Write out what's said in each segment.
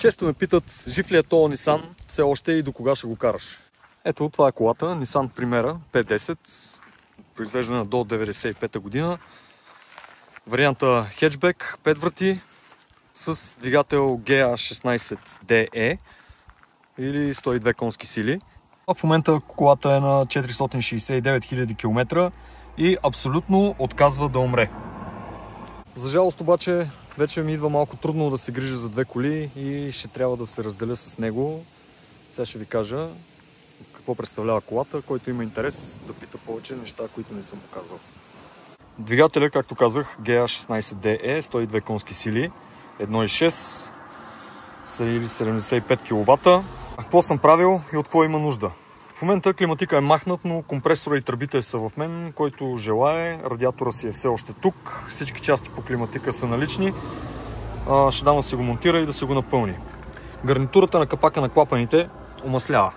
Често ме питат, жив ли е този Nissan все още и до кога ще го караш. Ето, това е колата, Nissan Primera 510, произвеждана до 1995 година. Варианта хетчбек, 5 врати, с двигател GA16DE или 102 конски сили. В момента колата е на 469 000 км и абсолютно отказва да умре. За жалост обаче, вече ми идва малко трудно да се грижа за две коли и ще трябва да се разделя с него. Сега ще ви кажа какво представлява колата, който има интерес да пита повече неща, които не съм показал. Двигателя, както казах, GA16DE, 102 конски сили, 1.6 са или 75 кВт. Какво съм правил и от какво има нужда? В момента климатика е махнат, но компресора и тръбите са в мен, който желае. Радиатора си е все още тук. Всички части по климатика са налични. Ще дам да се го монтира и да се го напълни. Гарнитурата на капака на клапаните омаслява.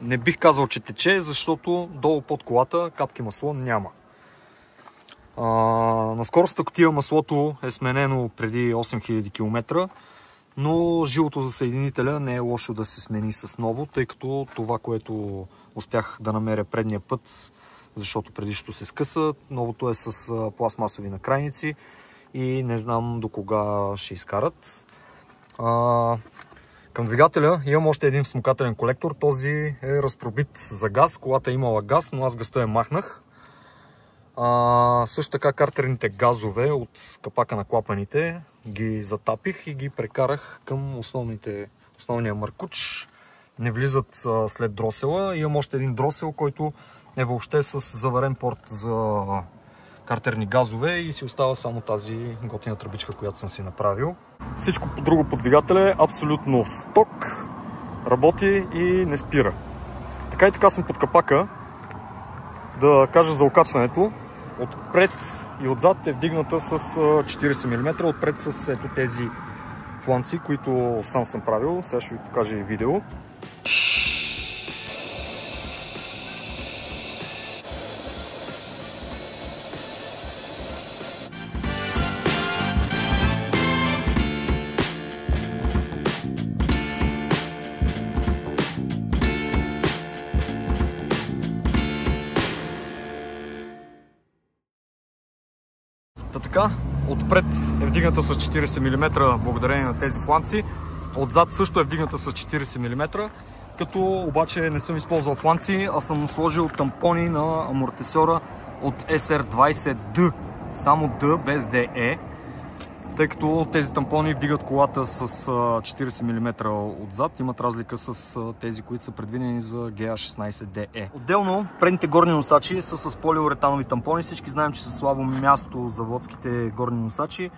Не бих казал, че тече, защото долу под колата капки масло няма. На скоростта котия маслото е сменено преди 8000 км, но жилото за съединителя не е лошо да се смени с ново, тъй като това, което успях да намеря предния път, защото предишното се скъса, новото е с пластмасови накрайници и не знам до кога ще изкарат. Към двигателя имам още един всмукателен колектор. Този е разпробит за газ. Колата е имала газ, но аз газта я махнах. Също така картерните газове от капака на клапаните ги затапих и ги прекарах към основния маркуч. Не влизат след дросела. Имам още един дросел, който е въобще с заварен порт за картерни газове и си остава само тази готина тръбичка, която съм си направил. Всичко друго по двигателя е абсолютно сток, работи и не спира. Така и така съм под капака. Да кажа за окачването. Отпред и отзад е вдигната с 40 мм, отпред с ето тези фланци, които сам съм правил. Сега ще ви покажа и видео. Така, отпред е вдигната с 40 мм благодарение на тези фланци. Отзад също е вдигната с 40 мм, като обаче не съм използвал фланци, а съм сложил тампони на амортисьора от SR20D, само D без DE, тъй като тези тампони вдигат колата с 40 мм отзад. Имат разлика с тези, които са предвидени за GA16DE. Отделно, предните горни носачи са с полиуретанови тампони. Всички знаем, че са слабо място заводските горни носачи,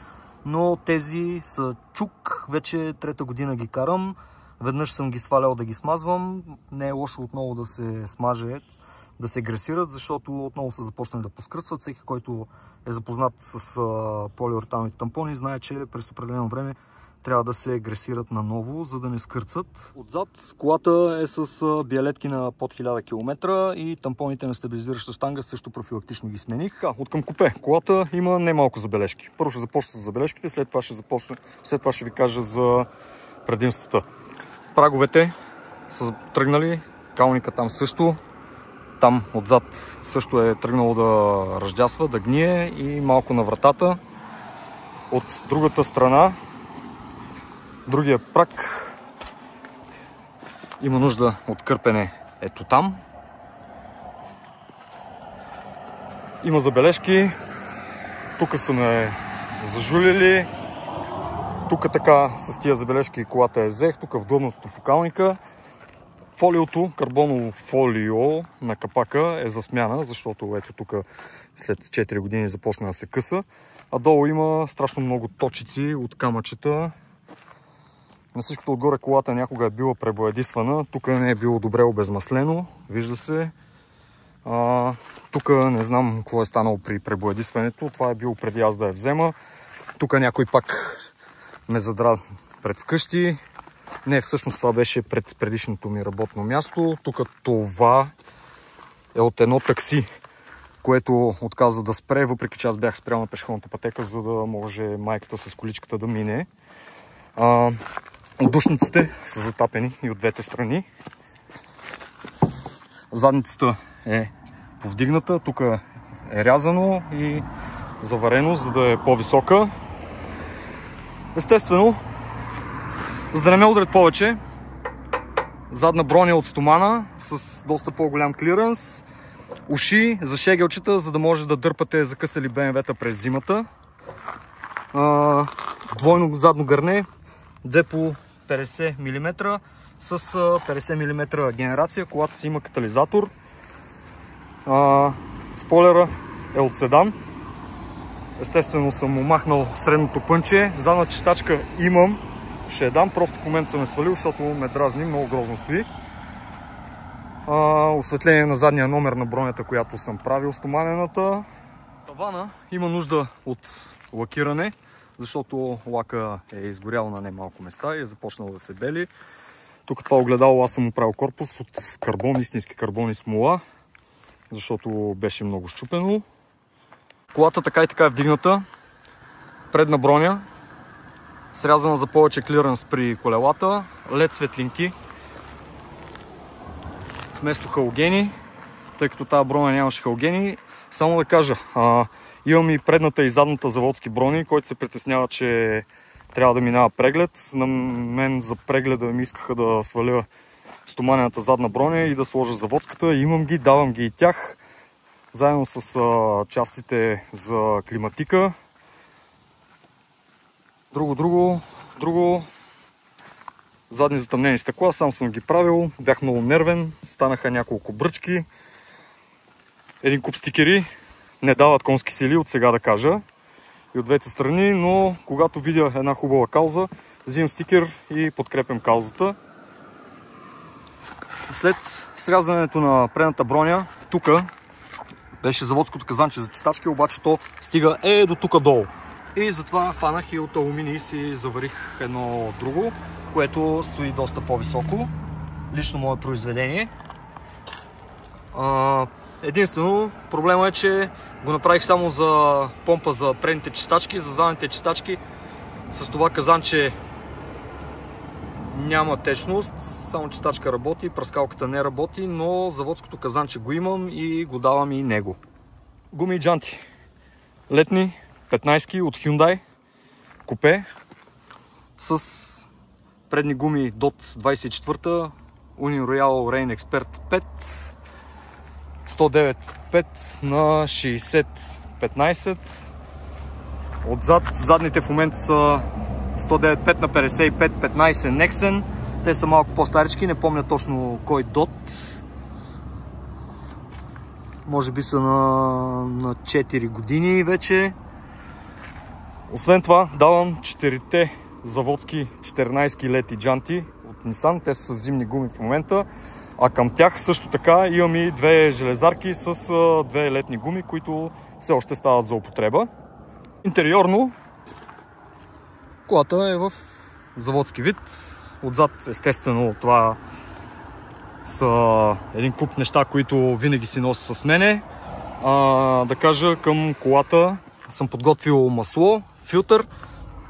но тези са чук. Вече трета година ги карам. Веднъж съм ги свалял да ги смазвам. Не е лошо отново да се смаже, да се гресират, защото отново са започнали да поскръсват. Всеки, който е запознат с полиуретановите тампони, знае, че през определено време трябва да се гресират наново, за да не скърцат. Отзад колата е с биалетки на под 1000 км и тампоните на стабилизираща щанга също профилактично ги смених. От към купе колата има немалко забележки. Първо ще започна с забележките, след това ще ви кажа за предимствата. Праговете са тръгнали, калника там също. Там отзад също е тръгнало да ръждясва, да гние и малко на вратата. От другата страна, другия праг има нужда от кърпене ето там. Има забележки. Тук са ме зажулили. Тук така с тия забележки колата е взех. Тук в главното покалника. Фолиото, карбоново фолио на капака е за смяна, защото ето тук след 4 години започна да се къса. А долу има страшно много точици от камъчета. На всичкото отгоре колата някога е била пребоядисвана. Тук не е било добре обезмаслено, вижда се. Тук не знам какво е станало при пребоядисването. Това е било преди аз да я взема. Тук някой пак ме задра пред вкъщи. Не, всъщност това беше пред предишното ми работно място. Тук това е от едно такси, което отказа да спре, въпреки че аз бях спрял на пешеходната пътека, за да може майката с количката да мине. Отдушниците са затапени и от двете страни. Задницата е повдигната, тук е рязано и заварено, за да е по-висока. Естествено, за да не ме удрят повече, задна броня от стомана с доста по-голям клиренс, уши за шегелчета, за да може да дърпате закъсали БМВ-та през зимата. Двойно задно гърне, 2 по 50 мм с 50 мм генерация. Колата си има катализатор. Спойлера е от седан. Естествено съм му махнал средното пънче. Задна чистачка имам. Ще я дам, просто в момента съм я свалил, защото ме дразни, много грозно стои. Осветление на задния номер на бронята, която съм правил, стоманената. Тавана има нужда от лакиране, защото лака е изгорял на немалко места и е започнал да се бели. Тук това огледало аз съм му правил корпус от карбон, истински карбон и смола, защото беше много счупено. Колата така и така е вдигната. Предна броня, срязана за повече клиренс при колелата, LED светлинки вместо халогени, тъй като тази броня нямаше халогени. Само да кажа, имам и предната и задната заводски брони, който се притеснява, че трябва да минава преглед. На мен за прегледа ми искаха да сваля стоманената задна броня и да сложа заводската. Имам ги, давам ги и тях, заедно с частите за климатика. Друго. Задни затъмнени стъкла, сам съм ги правил, бях много нервен, станаха няколко бръчки. Един куп стикери, не дават конски сили, от сега да кажа, и от двете страни, но когато видя една хубава кауза, взимам стикер и подкрепям каузата. След срязането на предната броня, тук беше заводското казанче за чистачки, обаче то стига до тук долу. И затова фанах и от алуминий и си заварих едно друго, което стои доста по-високо. Лично мое произведение. Единствено, проблема е, че го направих само за помпа за предните чистачки, за задните чистачки. С това казанче няма течност, само чистачка работи, пръскалката не работи, но заводското казанче го имам и го давам и него. Гуми и джанти. Летни 15 от Hyundai купе с предни гуми DOT 24, Union Royal Rain Expert 5, 109.5 на 60.15. Отзад задните в момента са 109.5 на 55.15 Nexen. Те са малко по-старички, не помня точно кой DOT. Може би са на 4 години вече. Освен това давам 4-те заводски 14 лети джанти от Nissan. Те са с зимни гуми в момента. А към тях също така имам и 2 железарки с 2 летни гуми, които все още стават за употреба. Интериорно колата е в заводски вид. Отзад естествено това са един куп неща, които винаги си нося с мене. Да кажа, към колата съм подготвил масло, филтър.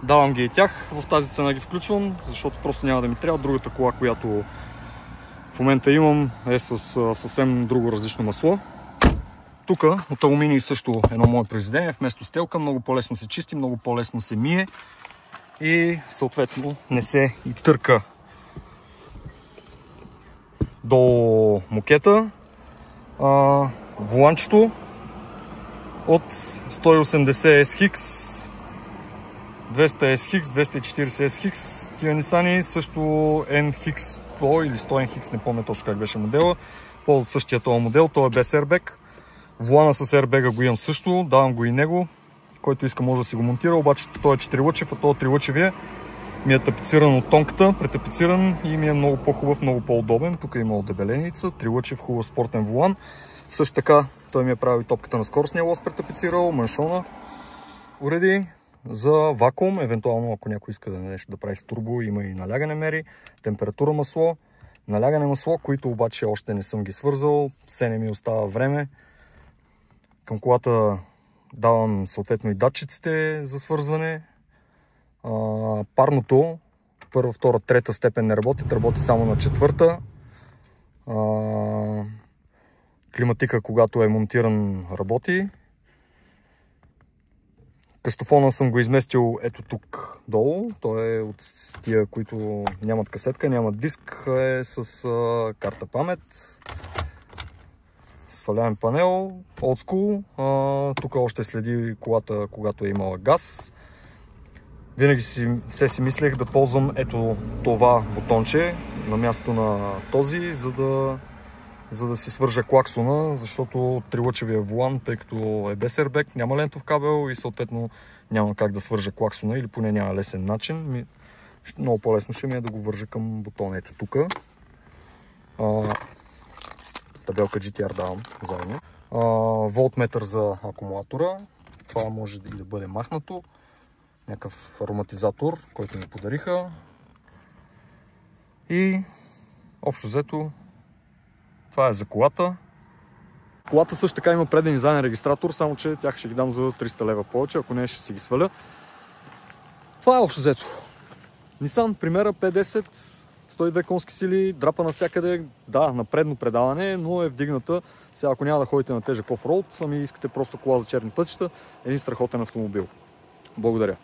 Давам ги и тях. В тази цена ги включвам, защото просто няма да ми трябва. Другата кола, която в момента имам, е с съвсем друго различно масло. Тук от алуминий също едно мое произведение. Вместо стелка много по-лесно се чисти, много по-лесно се мие и съответно не се и търка до мокета. Воланчето от 180 SX, 200 SX, 240 SX, тия Nissan също NX 100 или 100 NX, не помня точно как беше модела. Ползват същия този модел, той е без airbag. Волана с airbag го имам също, давам го и него. Който иска може да си го монтира, обаче той е 4-лъчев, а този 3-лъчевия ми е тапициран от тонката, претапициран и ми е много по-хубав, много по-удобен. Тук има отдебеленица, 3-лъчев хубав спортен волан. Също така той ми е правил и топката на скоростния лост, претапицирал, маншона уреди за вакуум, евентуално ако някой иска да нещо да прави с турбо, има и налягане мери, температура масло, налягане масло, които обаче още не съм ги свързал, все не ми остава време. Към колата давам съответно и датчиците за свързване. Парното първа, втора, трета степен не работят, работи само на четвърта. Климатика, когато е монтиран, работи. Кастофона съм го изместил ето тук долу. Той е от тия, които нямат касетка, нямат диск, е с карта памет. Свалявам панел, old school. Тук още следи колата, когато е имала газ. Винаги си мислех да ползвам ето това бутонче на място на този, за да си свържа клаксона, защото трилъчевия волан, тъй като е без airbag, няма лентов кабел и съответно няма как да свържа клаксона или поне няма лесен начин. Много по-лесно ще ми е да го вържа към бутона. Ето тук. Табелка GTR давам заедно. Волтметър за акумулатора. Това може и да бъде махнато. Някакъв ароматизатор, който ми подариха. И общо взето това е за колата. Колата също така има преден и заден регистратор, само че тях ще ги дам за 300 лева повече, ако не ще си ги сваля. Това е общо взето. Nissan Primera P10, 102 конски сили, драпа навсякъде. Да, на предно предаване, но е вдигната. Сега ако няма да ходите на тежък офроуд, сами искате просто кола за черни пътища, един страхотен автомобил. Благодаря.